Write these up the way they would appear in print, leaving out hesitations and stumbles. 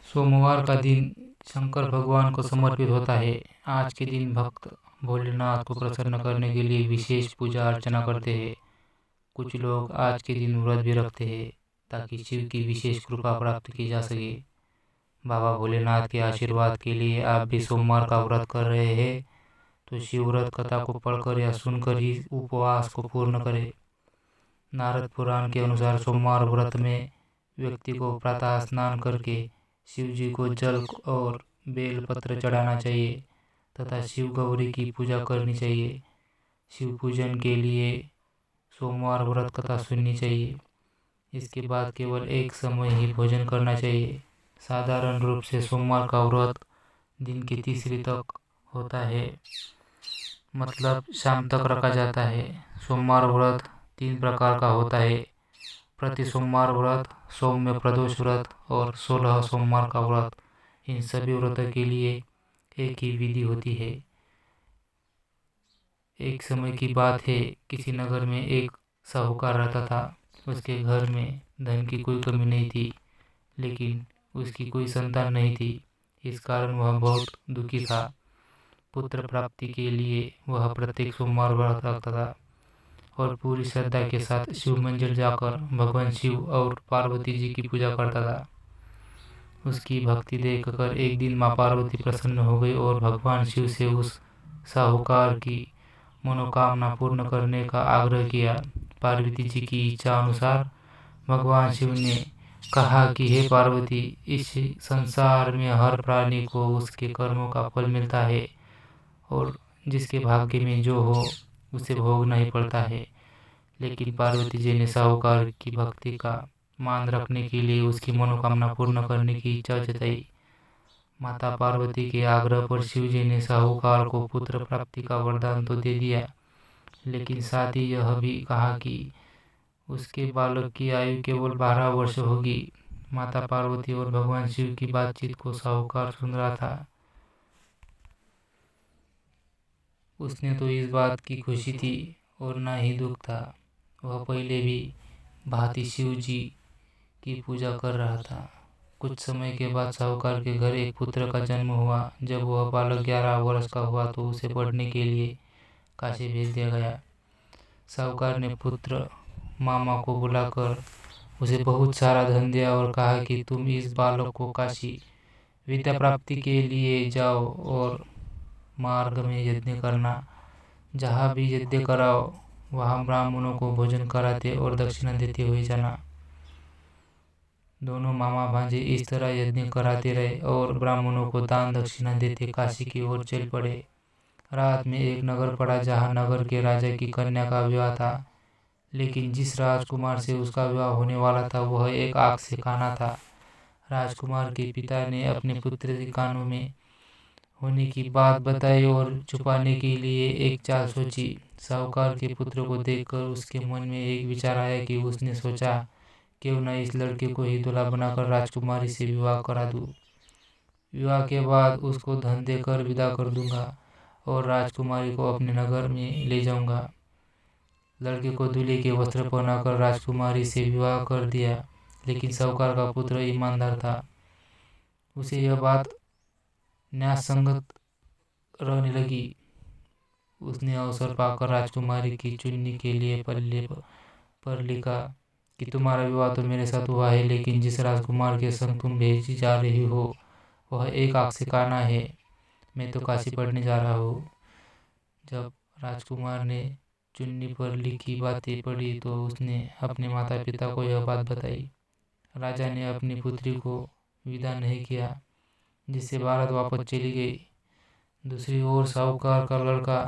सोमवार का दिन शंकर भगवान को समर्पित होता है। आज के दिन भक्त भोलेनाथ को प्रसन्न करने के लिए विशेष पूजा अर्चना करते हैं। कुछ लोग आज के दिन व्रत भी रखते हैं ताकि शिव की विशेष कृपा प्राप्त की जा सके। बाबा भोलेनाथ के आशीर्वाद के लिए आप भी सोमवार का व्रत कर रहे हैं तो शिव व्रत कथा को पढ़कर या सुनकर ही उपवास को पूर्ण करें। नारद पुराण के अनुसार सोमवार व्रत में व्यक्ति को प्रातः स्नान करके शिव जी को जल और बेल पत्र चढ़ाना चाहिए तथा शिव गौरी की पूजा करनी चाहिए। शिव पूजन के लिए सोमवार व्रत कथा सुननी चाहिए। इसके बाद केवल एक समय ही भोजन करना चाहिए। साधारण रूप से सोमवार का व्रत दिन की तीसरी तक होता है, मतलब शाम तक रखा जाता है। सोमवार व्रत 3 प्रकार का होता है: प्रति सोमवार व्रत, सौम्य प्रदोष व्रत और 16 सोमवार का व्रत। इन सभी व्रतों के लिए एक ही विधि होती है। एक समय की बात है, किसी नगर में एक साहूकार रहता था। उसके घर में धन की कोई कमी नहीं थी, लेकिन उसकी कोई संतान नहीं थी। इस कारण वह बहुत दुखी था। पुत्र प्राप्ति के लिए वह प्रत्येक सोमवार व्रत रखता था और पूरी श्रद्धा के साथ शिव मंदिर जाकर भगवान शिव और पार्वती जी की पूजा करता था। उसकी भक्ति देखकर एक दिन माँ पार्वती प्रसन्न हो गई और भगवान शिव से उस साहूकार की मनोकामना पूर्ण करने का आग्रह किया। पार्वती जी की इच्छा अनुसार भगवान शिव ने कहा कि हे पार्वती, इस संसार में हर प्राणी को उसके कर्मों का फल मिलता है और जिसके भाग्य में जो हो उसे भोगना ही पड़ता है। लेकिन पार्वती जी ने साहूकार की भक्ति का मान रखने के लिए उसकी मनोकामना पूर्ण करने की इच्छा जताई। माता पार्वती के आग्रह पर शिव जी ने साहूकार को पुत्र प्राप्ति का वरदान तो दे दिया, लेकिन साथ ही यह भी कहा कि उसके बालक की आयु केवल 12 वर्ष होगी। माता पार्वती और भगवान शिव की बातचीत को साहूकार सुन रहा था। उसने तो इस बात की खुशी थी और ना ही दुख था। वह पहले भी भांति शिव जी की पूजा कर रहा था। कुछ समय के बाद साहूकार के घर एक पुत्र का जन्म हुआ। जब वह बालक 11 वर्ष का हुआ तो उसे पढ़ने के लिए काशी भेज दिया गया। साहूकार ने पुत्र मामा को बुलाकर उसे बहुत सारा धन दिया और कहा कि तुम इस बालक को काशी विद्या प्राप्ति के लिए जाओ और मार्ग में यज्ञ करना। जहाँ भी यज्ञ कराओ वहाँ ब्राह्मणों को भोजन कराते और दक्षिणा देते हुए जाना। दोनों मामा भांजे इस तरह यज्ञ कराते रहे और ब्राह्मणों को दान दक्षिणा देते काशी की ओर चल पड़े। रात में एक नगर पड़ा जहाँ नगर के राजा की कन्या का विवाह था, लेकिन जिस राजकुमार से उसका विवाह होने वाला था वह एक आग से काना था। राजकुमार के पिता ने अपने पुत्र के कानों में होने की बात बताई और छुपाने के लिए एक चाल सोची। साहूकार के पुत्र को देखकर उसके मन में एक विचार आया कि उसने सोचा, क्यों न इस लड़के को ही दूल्हा बनाकर राजकुमारी से विवाह करा दूं। विवाह के बाद उसको धन देकर विदा कर दूंगा और राजकुमारी को अपने नगर में ले जाऊंगा। लड़के को दूल्हे के वस्त्र पहनाकर राजकुमारी से विवाह कर दिया, लेकिन साहूकार का पुत्र ईमानदार था। उसे यह बात न्यायसंगत रहने लगी। उसने अवसर पाकर राजकुमारी की चुन्नी के लिए पल्ले पर लिखा कि तुम्हारा विवाह तो मेरे साथ हुआ है, लेकिन जिस राजकुमार के संग तुम भेजी जा रही हो वह एक आग से काना है। मैं तो काशी पढ़ने जा रहा हूँ। जब राजकुमार ने चुन्नी पर लिखी बातें पढ़ी तो उसने अपने माता पिता को यह बात बताई। राजा ने अपनी पुत्री को विदा नहीं किया, जिससे भारत वापस चली गई। दूसरी ओर साहूकार का लड़का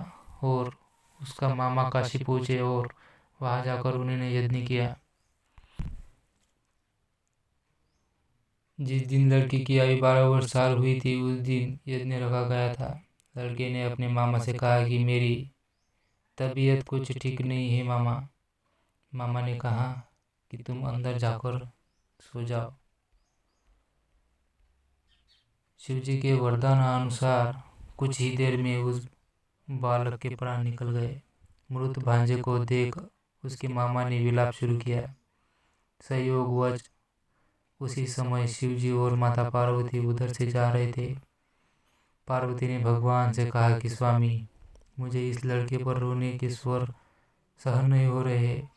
और उसका मामा काशी पहुंचे और वहां जाकर उन्होंने यज्ञ किया। जिस दिन लड़की की आयु 12 वर्ष साल हुई थी उस दिन यज्ञ रखा गया था। लड़के ने अपने मामा से कहा कि मेरी तबीयत कुछ ठीक नहीं है मामा। मामा ने कहा कि तुम अंदर जाकर सो जाओ। शिवजी के वरदान अनुसार कुछ ही देर में उस बालक के प्राण निकल गए। मृत भांजे को देख उसके मामा ने विलाप शुरू किया। संयोगवश उसी समय शिव जी और माता पार्वती उधर से जा रहे थे। पार्वती ने भगवान से कहा कि स्वामी, मुझे इस लड़के पर रोने के स्वर सहन नहीं हो रहे हैं,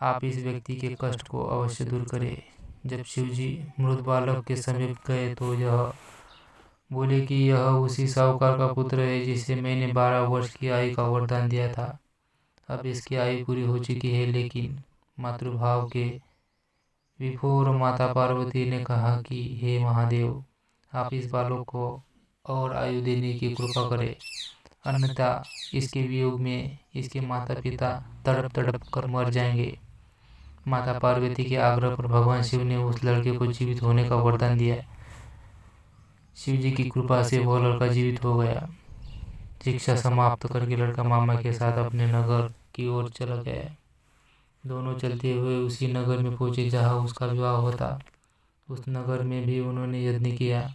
आप इस व्यक्ति के कष्ट को अवश्य दूर करें। जब शिव जी मृत बालक के समीप गए तो यह बोले कि यह उसी साहूकार का पुत्र है जिसे मैंने 12 वर्ष की आयु का वरदान दिया था। अब इसकी आयु पूरी हो चुकी है, लेकिन मातृभाव के विभोर माता पार्वती ने कहा कि हे महादेव, आप इस बालक को और आयु देने की कृपा करें, अन्यथा इसके वियोग में इसके माता पिता तड़प तड़प कर मर जाएंगे। माता पार्वती के आग्रह पर भगवान शिव ने उस लड़के को जीवित होने का वरदान दिया। शिव जी की कृपा से वह लड़का जीवित हो गया। शिक्षा समाप्त करके लड़का मामा के साथ अपने नगर की ओर चला गया। दोनों चलते हुए उसी नगर में पहुंचे जहां उसका विवाह होता। उस नगर में भी उन्होंने यज्ञ किया।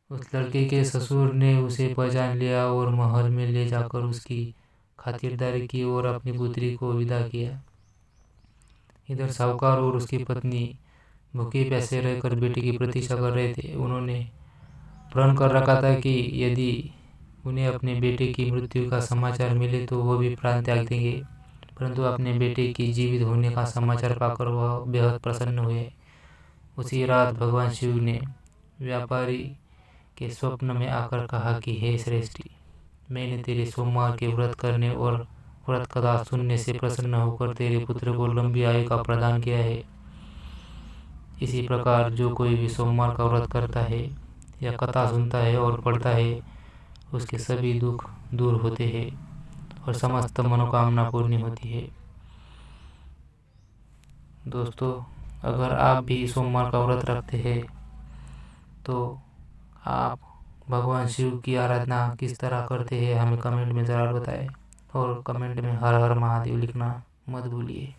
उस लड़के के ससुर ने उसे पहचान लिया और महल में ले जाकर उसकी खातिरदारी की और अपनी पुत्री को विदा किया। इधर साहूकार और उसकी पत्नी भूखे प्यासे रहकर बेटे की प्रतीक्षा कर रहे थे। उन्होंने प्रण कर रखा था कि यदि उन्हें अपने बेटे की मृत्यु का समाचार मिले तो वह भी प्राण त्याग देंगे, परंतु अपने बेटे की जीवित होने का समाचार पाकर वह बेहद प्रसन्न हुए। उसी रात भगवान शिव ने व्यापारी के स्वप्न में आकर कहा कि हे श्रेष्ठी, मैंने तेरे सोमवार के व्रत करने और व्रत कथा सुनने से प्रसन्न होकर तेरे पुत्र को लंबी आयु का प्रदान किया है। इसी प्रकार जो कोई भी सोमवार का व्रत करता है या कथा सुनता है और पढ़ता है, उसके सभी दुख दूर होते हैं और समस्त मनोकामना पूर्ण होती है। दोस्तों, अगर आप भी सोमवार का व्रत रखते हैं तो आप भगवान शिव की आराधना किस तरह करते हैं हमें कमेंट में ज़रूर बताएं और कमेंट में हर हर महादेव लिखना मत भूलिए।